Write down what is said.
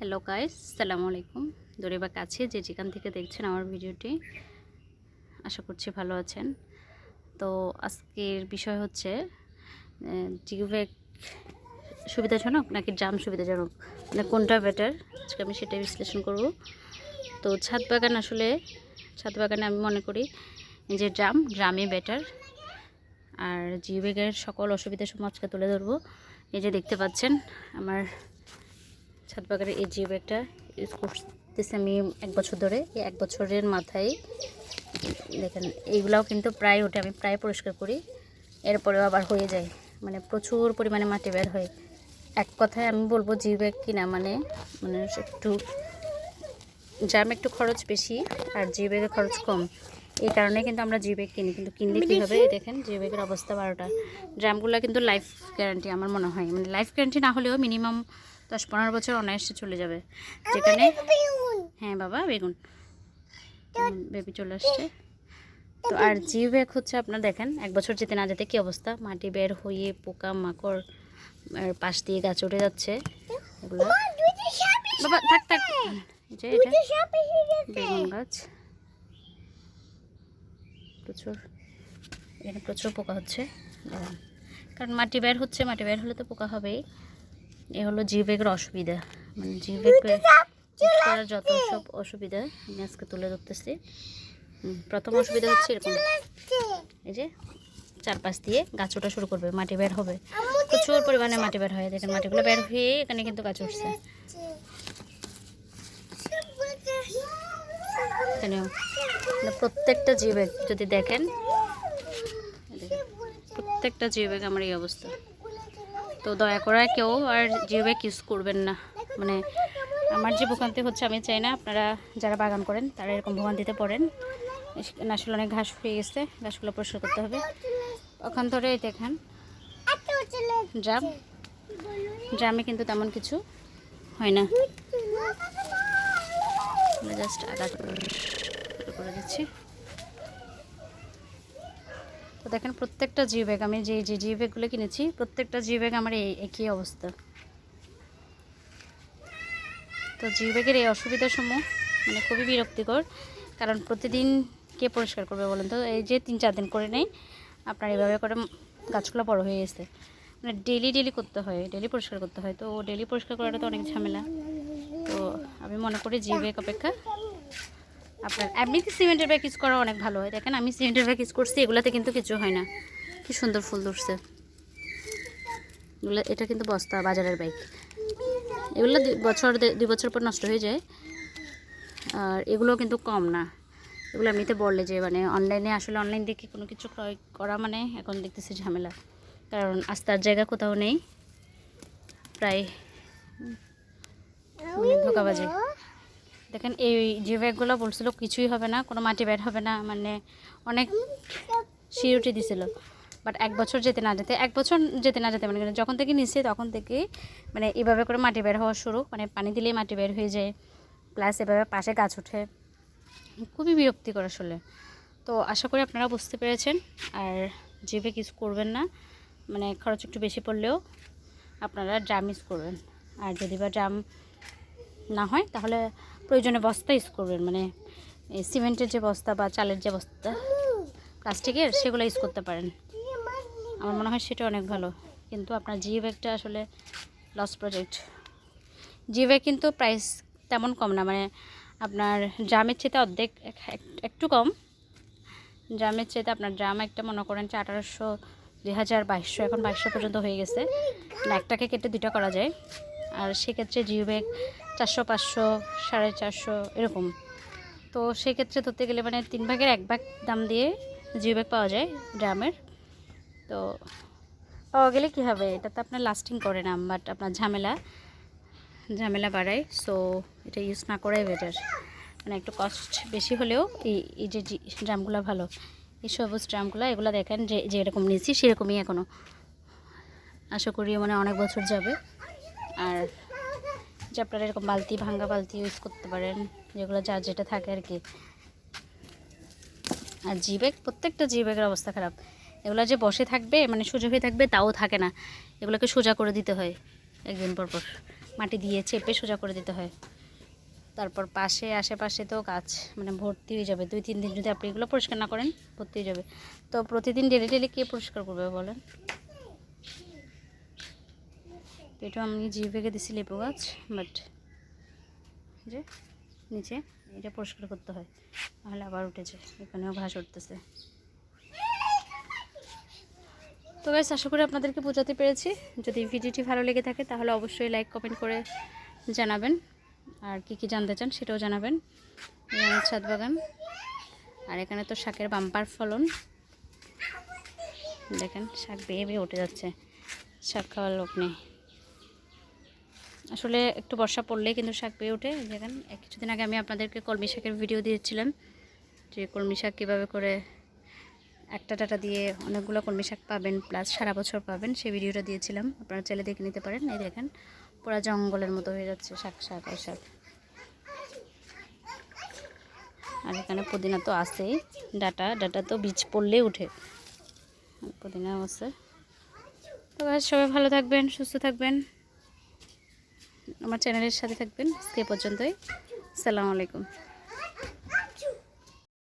Hello guys, আসসালামু আলাইকুম। দূরে বা কাছে যে যেখান থেকে দেখছেন আমার ভিডিওটি, আশা করছি ভালো আছেন। তো আজকের বিষয় হচ্ছে জিও ব্যাগ সুবিধাজনক নাকি ড্রাম সুবিধাজনক, মানে কোনটা বেটার, আজকে আমি সেটাই বিশ্লেষণ করব। তো ছাদ বাগানে আমি মনে করি যে ড্রামই বেটার। আর জিও ব্যাগের সকল অসুবিধা সমূহ আজকে তুলে ধরবো। এই যে দেখতে পাচ্ছেন আমার ছাদ বাগানের এই জিও ব্যাগটা ইউজ করতেছি আমি 1 বছর ধরে। এই 1 বছরের মাথায় দেখেন এইগুলাও কিন্তু প্রায় ওঠে, আমি প্রায় পরিষ্কার করি, এরপরেও আবার হয়ে যায়, মানে প্রচুর পরিমাণে মাটি বের হয়। এক কথায় আমি বলবো জিও ব্যাগ কিনা মানে একটু ড্রাম একটু খরচ বেশি আর জিও ব্যাগের খরচ কম। এই কারণে কিন্তু আমরা জিও ব্যাগ কিনি, কিন্তু কিনলে কী হবে দেখেন জিও ব্যাগের অবস্থা 12টা। ড্রামগুলো কিন্তু লাইফ গ্যারান্টি আমার মনে হয়, মানে লাইফ গ্যারান্টি না হলেও মিনিমাম 10-15 বছর অনায়াসে চলে যাবে। যেখানে হ্যাঁ বাবা বেগুন বেবি চলে আসছে। তো আর জিও ব্যাগ হচ্ছে আপনার দেখেন 1 বছর যেতে না যেতে কী অবস্থা, মাটি বের হয়ে পোকা মাকড় পাশ দিয়ে গাছ উঠে যাচ্ছে। এগুলো বাবা থাক থাক, যে এটা বেগুন গাছ এখানে প্রচুর পোকা হচ্ছে, কারণ মাটি বের হচ্ছে, মাটি বের হলে তো পোকা হবেই। এ হলো জিও ব্যাগের অসুবিধা, মানে জিও ব্যাগ করার যত সব অসুবিধা আমি আজকে তুলে ধরতেছি। প্রথম অসুবিধা হচ্ছে এরকম, এই যে চারপাশ দিয়ে গাছ ওঠা শুরু করবে, মাটি বের হবে, প্রচুর পরিমাণে মাটি বের হয়। দেখেন মাটিগুলো বের হয়ে এখানে কিন্তু গাছ উঠছে। এখানেও প্রত্যেকটা জিও ব্যাগ যদি দেখেন, প্রত্যেকটা জিও ব্যাগ আমার এই অবস্থা। তো দয়া করে কেউ আর জিও ব্যাগ ইউজ করবেন না। মানে আমার যে ভোগান্তি হচ্ছে আমি চাই না আপনারা যারা বাগান করেন তারা এরকম ভোগান্তিতে পড়েন। আসলে অনেক ঘাস হয়ে গেছে, ঘাসগুলো পরিষ্কার করতে হবে। ওখান ধরে দেখেন ড্রামে কিন্তু তেমন কিছু হয় না, জাস্ট আঘাত করে দিচ্ছি। তো দেখেন প্রত্যেকটা জিও ব্যাগ আমি যে জিও ব্যাগগুলো কিনেছি প্রত্যেকটা জিও ব্যাগ আমার একই অবস্থা। তো জিও ব্যাগের এই অসুবিধাসমূহ মানে খুবই বিরক্তিকর, কারণ প্রতিদিন কে পরিষ্কার করবে বলেন তো? এই যে 3-4 দিন করে নেই আপনার এইভাবে করে গাছগুলো বড় হয়ে গেছে, মানে ডেলি করতে হয়, ডেলি পরিষ্কার করতে হয়। তো ডেলি পরিষ্কার করাটা তো অনেক ঝামেলা। তো আমি মনে করি জিও ব্যাগ অপেক্ষা আপনার এমনিতে সিমেন্টের ব্যাগ ইউজ করা অনেক ভালো হয়। দেখেন আমি সিমেন্টের ব্যাগ ইউজ করছি, এগুলাতে কিন্তু কিছু হয় না, কি সুন্দর ফুল ধরছে এগুলো। এটা কিন্তু বস্তা বাজারের ব্যাগ, এগুলো 2 বছর পর নষ্ট হয়ে যায়। আর এগুলো কিন্তু কম না, এগুলো এমনিতে বললে যে মানে অনলাইনে, আসলে অনলাইন দেখে কোনো কিছু ক্রয় করা মানে এখন দেখতেছি ঝামেলা, কারণ আস্তার জায়গা কোথাও নেই, প্রায় ধোঁকাবাজি। দেখেন এই যে ব্যাগগুলো বলছিল কিছুই হবে না, কোনো মাটি বের হবে না, মানে অনেক সিউরিটি দিছিল। বাট 1 বছর যেতে না যেতে মানে যখন থেকে নিচ্ছে তখন থেকে মানে এভাবে করে মাটি বের হওয়া শুরু, মানে পানি দিলেই মাটি বের হয়ে যায়, প্লাস এভাবে পাশে গাছ ওঠে, খুবই বিরক্তিকর আসলে। তো আশা করি আপনারা বুঝতে পেরেছেন। আর জিও ব্যাগ ইউজ করবেন না, মানে খরচ একটু বেশি পড়লেও আপনারা ড্রাম ইউজ করবেন। আর যদি বা ড্রাম না হয় তাহলে প্রয়োজনে বস্তা ইউজ করবেন, মানে সিমেন্টের যে বস্তা বা চালের যে বস্তা প্লাস্টিকের সেগুলো ইউজ করতে পারেন, আমার মনে হয় সেটা অনেক ভালো। কিন্তু আপনার জিও ব্যাগটা আসলে লস প্রজেক্ট। জিও ব্যাগ কিন্তু প্রাইস তেমন কম না, মানে আপনার ড্রামের চেয়ে অর্ধেক, একটু কম। ড্রামের চেয়ে আপনার ড্রাম একটা মনে করেন 1800, 2000, 2200, এখন 2200 পর্যন্ত হয়ে গেছে, মানে একটাকে কেটে 2টা করা যায়। আর সেক্ষেত্রে জিও ব্যাগ 400, 500, 450 এরকম। তো সেক্ষেত্রে ধরতে গেলে মানে 3 ভাগের 1 ভাগ দাম দিয়ে জিও ব্যাগ পাওয়া যায় ড্রামের। তো পাওয়া গেলে কী হবে, এটা তো আপনার লাস্টিং করে না, বাট আপনার ঝামেলা বাড়ায়। সো এটা ইউজ না করাই বেটার, মানে একটু কস্ট বেশি হলেও এই যে ড্রামগুলো ভালো, এই সবুজ ড্রামগুলো, এগুলো দেখেন যে এরকম নিয়েছি সেরকমই এখনও আশা করি মানে অনেক বছর যাবে। আর যে আপনারা এরকম ভাঙ্গা বালতি ইউজ করতে পারেন, যেগুলো যার যেটা থাকে আর কি। আর জিও ব্যাগ, প্রত্যেকটা জিও ব্যাগের অবস্থা খারাপ, এগুলো যে বসে থাকবে মানে সোজা হয়ে থাকবে তাও থাকে না, এগুলোকে সোজা করে দিতে হয় একদিন পর পর, মাটি দিয়ে চেপে সোজা করে দিতে হয়। তারপর পাশে আশেপাশে তো গাছ মানে ভর্তি হয়ে যাবে। 2-3 দিন যদি আপনি এগুলো পরিষ্কার না করেন ভর্তি হয়ে যাবে। তো প্রতিদিন ডেলি ডেলি কে পরিষ্কার করবে বলেন? তো এটা আমি জিভেকে দিছি লেবু গাছ, বাট যে নিচে এটা পরিষ্কার করতে হয়, তাহলে আবার উঠেছে, এখানেও ঘাস উঠতেছে। তো গাইস, আশা করি আপনাদেরকে বোঝাতে পেরেছি। যদি ভিডিওটি ভালো লেগে থাকে তাহলে অবশ্যই লাইক কমেন্ট করে জানাবেন, আর কি কি জানতে চান সেটাও জানাবেন। আমার ছাদ বাগান, আর এখানে তো শাকের বাম্পার ফলন। দেখেন শাক বেয়ে বেয়ে উঠে যাচ্ছে, শাক খাওয়ার লোক নেই। আসলে একটু বর্ষা পড়লেই কিন্তু শাক পেয়ে ওঠে। দেখেন কিছুদিন আগে আমি আপনাদেরকে কলমি শাকের ভিডিও দিয়েছিলাম, যে কলমি শাক কীভাবে করে একটা ডাটা দিয়ে অনেকগুলো কলমি শাক পাবেন, প্লাস সারা বছর পাবেন, সেই ভিডিওটা দিয়েছিলাম। আপনারা চাইলে দেখে নিতে পারেন। এই দেখেন পুরো জঙ্গলের মতো হয়ে যাচ্ছে শাক শাক আর শাক। আর এখানে পুদিনা তো আছেই, ডাটা তো বীজ পড়লেই উঠে, পুদিনাও আছে। তো সবাই ভালো থাকবেন, সুস্থ থাকবেন, আমার চ্যানেলের সাথে থাকবেন। আজকে পর্যন্তই। আসসালামু আলাইকুম।